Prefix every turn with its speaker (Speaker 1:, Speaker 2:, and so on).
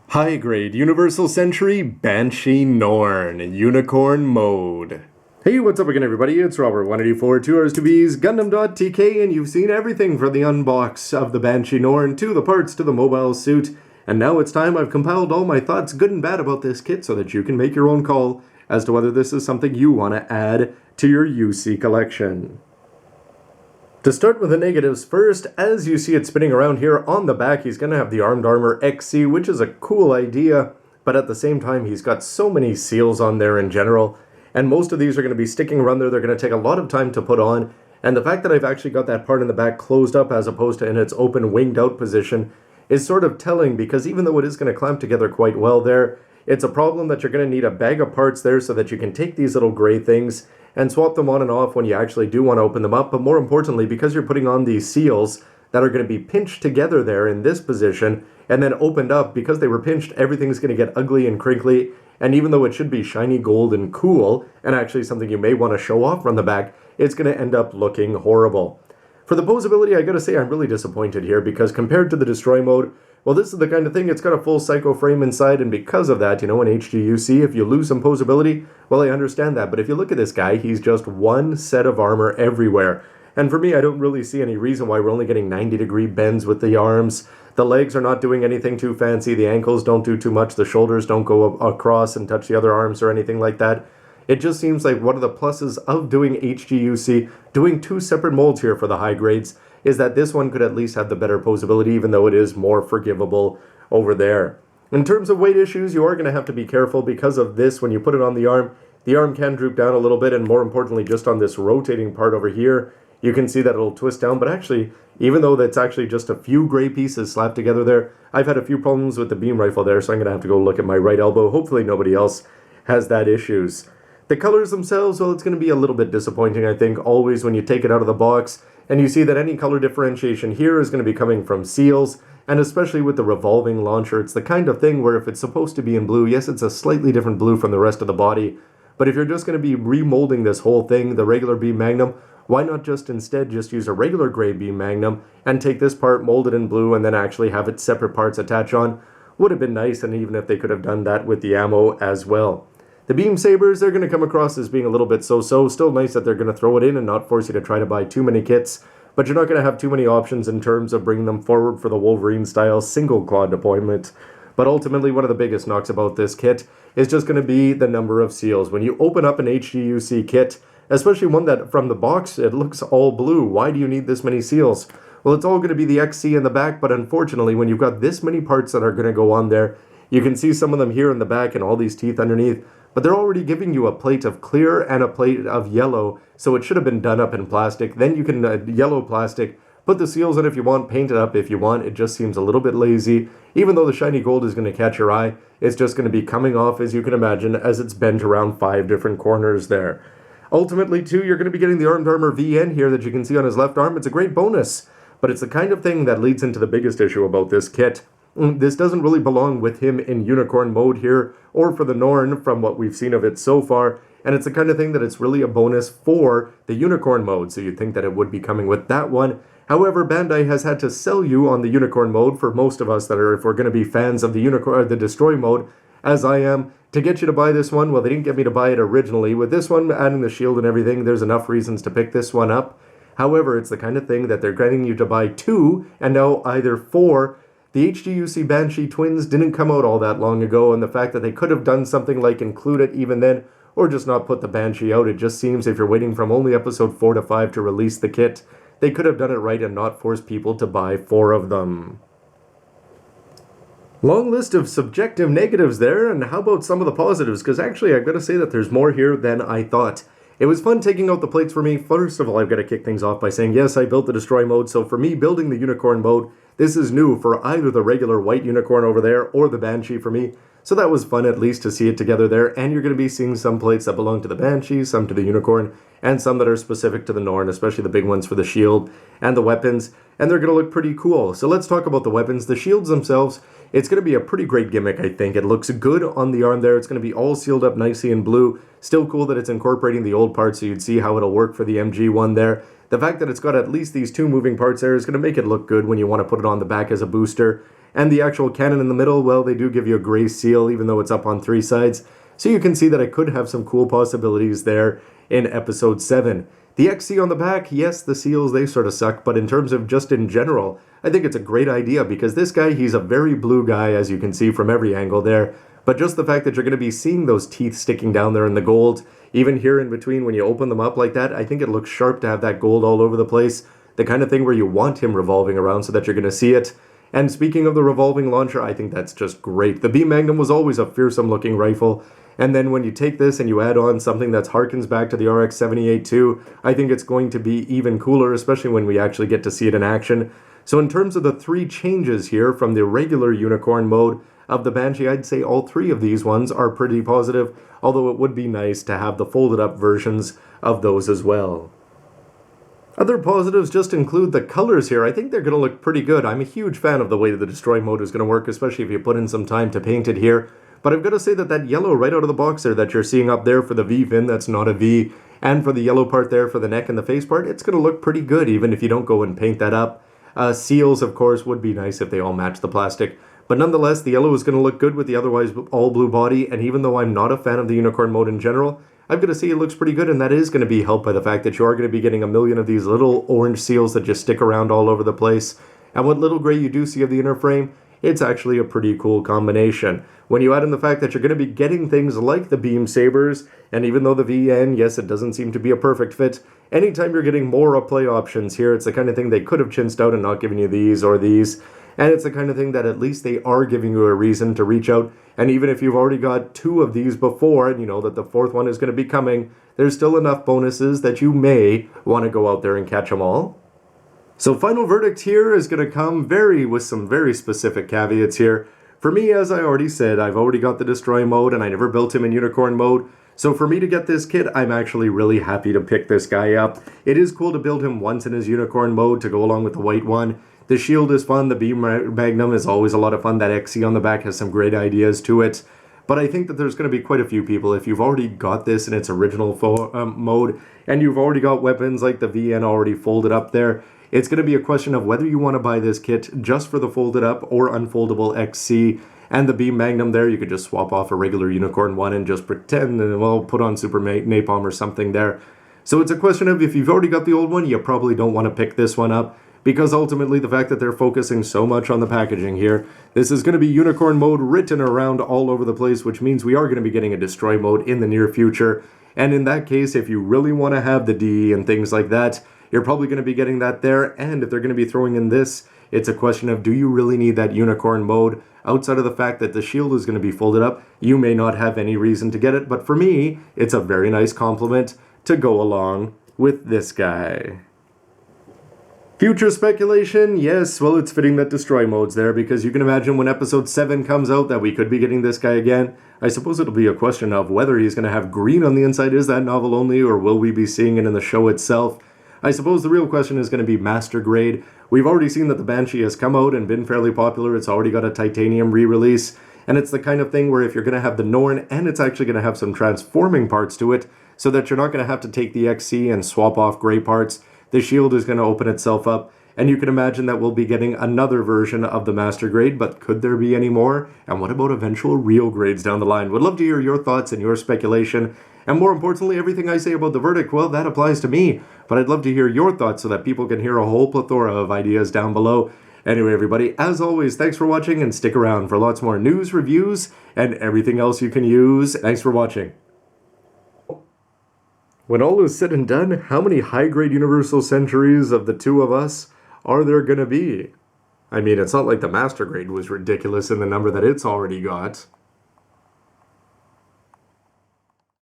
Speaker 1: High-grade Universal Century Banshee Norn Unicorn Mode. Hey, what's up again everybody? It's Robert, 184, 2Rs2Bs, gundam.tk, and you've seen everything from the unbox of the Banshee Norn to the parts to the mobile suit. And now it's time I've compiled all my thoughts, good and bad, about this kit so that you can make your own call as to whether this is something you want to add to your UC collection. To start with the negatives first, as you see it spinning around here on the back, he's going to have the Armed Armor XC, which is a cool idea, but at the same time he's got so many seals on there in general, and most of these are going to be sticking around there. They're going to take a lot of time to put on, and the fact that I've actually got that part in the back closed up as opposed to in its open winged out position is sort of telling, because even though it is going to clamp together quite well there, it's a problem that you're going to need a bag of parts there so that you can take these little gray things and swap them on and off when you actually do want to open them up. But more importantly, because you're putting on these seals that are going to be pinched together there in this position and then opened up, because they were pinched, everything's going to get ugly and crinkly. And even though it should be shiny gold and cool and actually something you may want to show off from the back, it's going to end up looking horrible. For the posability, I gotta say I'm really disappointed here, because compared to the destroy mode, well, this is the kind of thing, it's got a full psycho frame inside, and because of that, you know, in HGUC, if you lose some posability, well, I understand that. But if you look at this guy, he's just one set of armor everywhere. And for me, I don't really see any reason why we're only getting 90-degree bends with the arms. The legs are not doing anything too fancy, the ankles don't do too much, the shoulders don't go across and touch the other arms or anything like that. It just seems like one of the pluses of doing HGUC, doing two separate molds here for the high grades, is that this one could at least have the better posability, even though it is more forgivable over there. In terms of weight issues, you are going to have to be careful because of this. When you put it on the arm can droop down a little bit, and more importantly, just on this rotating part over here, you can see that it'll twist down. But actually, even though that's actually just a few gray pieces slapped together there, I've had a few problems with the beam rifle there, so I'm going to have to go look at my right elbow. Hopefully nobody else has that issues. The colors themselves, well, it's going to be a little bit disappointing, I think, always when you take it out of the box, and you see that any color differentiation here is going to be coming from seals, and especially with the revolving launcher, it's the kind of thing where if it's supposed to be in blue, yes, it's a slightly different blue from the rest of the body, but if you're just going to be remolding this whole thing, the regular beam magnum, why not just instead just use a regular gray beam magnum and take this part, mold it in blue, and then actually have it separate parts attach on? Would have been nice, and even if they could have done that with the ammo as well. The beam sabers, they're going to come across as being a little bit so-so. Still nice that they're going to throw it in and not force you to try to buy too many kits, but you're not going to have too many options in terms of bringing them forward for the Wolverine-style single-claw deployment. But ultimately, one of the biggest knocks about this kit is just going to be the number of seals. When you open up an HGUC kit, especially one that from the box, it looks all blue. Why do you need this many seals? Well, it's all going to be the XC in the back, but unfortunately, when you've got this many parts that are going to go on there, you can see some of them here in the back and all these teeth underneath, but they're already giving you a plate of clear and a plate of yellow, so it should have been done up in plastic. Then you can yellow plastic, put the seals in if you want, paint it up if you want. It just seems a little bit lazy. Even though the shiny gold is going to catch your eye, it's just going to be coming off, as you can imagine, as it's bent around 5 different corners there. Ultimately, too, you're going to be getting the Armed Armor VN here that you can see on his left arm. It's a great bonus, but it's the kind of thing that leads into the biggest issue about this kit. This doesn't really belong with him in unicorn mode here, or for the Norn from what we've seen of it so far, and it's the kind of thing that it's really a bonus for the unicorn mode, so you'd think that it would be coming with that one. However, Bandai has had to sell you on the unicorn mode for most of us that are, if we're going to be fans of the unicorn, the destroy mode, as I am, to get you to buy this one. Well, they didn't get me to buy it originally. With this one, adding the shield and everything, there's enough reasons to pick this one up. However, it's the kind of thing that they're getting you to buy 2, and now either 4. The HGUC Banshee twins didn't come out all that long ago, and the fact that they could have done something like include it even then, or just not put the Banshee out, it just seems if you're waiting from only episode 4 to 5 to release the kit, they could have done it right and not forced people to buy 4 of them. Long list of subjective negatives there, and how about some of the positives? Because actually, I've got to say that there's more here than I thought. It was fun taking out the plates for me. First of all, I've got to kick things off by saying, yes, I built the destroy mode, so for me, building the unicorn mode, this is new for either the regular white unicorn over there or the Banshee for me. So that was fun at least to see it together there, and you're going to be seeing some plates that belong to the Banshee, some to the unicorn, and some that are specific to the Norn, especially the big ones for the shield and the weapons, and they're going to look pretty cool. So let's talk about the weapons. The shields themselves, it's going to be a pretty great gimmick, I think. It looks good on the arm there. It's going to be all sealed up nicely in blue. Still cool that it's incorporating the old parts, so you'd see how it'll work for the MG one there. The fact that it's got at least these two moving parts there is going to make it look good when you want to put it on the back as a booster. And the actual cannon in the middle, well, they do give you a gray seal, even though it's up on 3 sides. So you can see that I could have some cool possibilities there in episode 7. The XC on the back, yes, the seals, they sort of suck, but in terms of just in general, I think it's a great idea because this guy, he's a very blue guy, as you can see from every angle there. But just the fact that you're going to be seeing those teeth sticking down there in the gold, even here in between when you open them up like that, I think it looks sharp to have that gold all over the place. The kind of thing where you want him revolving around so that you're going to see it. And speaking of the revolving launcher, I think that's just great. The Beam Magnum was always a fearsome looking rifle. And then when you take this and you add on something that harkens back to the RX-78 too, I think it's going to be even cooler, especially when we actually get to see it in action. So in terms of the 3 changes here from the regular unicorn mode of the Banshee, I'd say all 3 of these ones are pretty positive, although it would be nice to have the folded up versions of those as well. Other positives just include the colors here. I think they're going to look pretty good. I'm a huge fan of the way that the destroy mode is going to work, especially if you put in some time to paint it here. But I've got to say that yellow right out of the box there that you're seeing up there for the V fin, that's not a V, and for the yellow part there for the neck and the face part, it's going to look pretty good even if you don't go and paint that up. Seals, of course, would be nice if they all match the plastic. But nonetheless, the yellow is going to look good with the otherwise all blue body, and even though I'm not a fan of the unicorn mode in general, I've got to say it looks pretty good, and that is going to be helped by the fact that you are going to be getting a million of these little orange seals that just stick around all over the place. And what little gray you do see of the inner frame, it's actually a pretty cool combination. When you add in the fact that you're going to be getting things like the beam sabers, and even though the VN, yes, it doesn't seem to be a perfect fit, anytime you're getting more play options here, it's the kind of thing they could have chinsed out and not given you these or these. And it's the kind of thing that at least they are giving you a reason to reach out. And even if you've already got 2 of these before, and you know that the 4th one is going to be coming, there's still enough bonuses that you may want to go out there and catch them all. So final verdict here is going to come with some very specific caveats here. For me, as I already said, I've already got the destroy mode and I never built him in unicorn mode. So for me to get this kit, I'm actually really happy to pick this guy up. It is cool to build him once in his unicorn mode to go along with the white one. The shield is fun, the beam magnum is always a lot of fun, that XC on the back has some great ideas to it. But I think that there's going to be quite a few people, if you've already got this in its original mode, and you've already got weapons like the VN already folded up there, it's going to be a question of whether you want to buy this kit just for the folded up or unfoldable XC. And the beam magnum there, you could just swap off a regular unicorn one and just pretend and, well, put on super napalm or something there. So it's a question of if you've already got the old one, you probably don't want to pick this one up. Because ultimately the fact that they're focusing so much on the packaging here, this is going to be unicorn mode written around all over the place, which means we are going to be getting a destroy mode in the near future. And in that case, if you really want to have the DE and things like that, you're probably going to be getting that there. And if they're going to be throwing in this, it's a question of, do you really need that unicorn mode? Outside of the fact that the shield is going to be folded up, you may not have any reason to get it. But for me, it's a very nice compliment to go along with this guy. Future speculation, yes, well, it's fitting that destroy mode's there, because you can imagine when episode 7 comes out that we could be getting this guy again. I suppose it'll be a question of whether he's going to have green on the inside, is that novel only, or will we be seeing it in the show itself? I suppose the real question is going to be master grade. We've already seen that the Banshee has come out and been fairly popular. It's already got a titanium re-release, and it's the kind of thing where if you're going to have the Norn, and it's actually going to have some transforming parts to it, so that you're not going to have to take the XC and swap off gray parts, the shield is going to open itself up, and you can imagine that we'll be getting another version of the master grade, but could there be any more? And what about eventual real grades down the line? Would love to hear your thoughts and your speculation, and more importantly, everything I say about the verdict, well, that applies to me, but I'd love to hear your thoughts so that people can hear a whole plethora of ideas down below. Anyway, everybody, as always, thanks for watching, and stick around for lots more news, reviews, and everything else you can use. Thanks for watching. When all is said and done, how many high-grade Universal Centuries of the 2 of us are there gonna be? I mean, it's not like the Master Grade was ridiculous in the number that it's already got.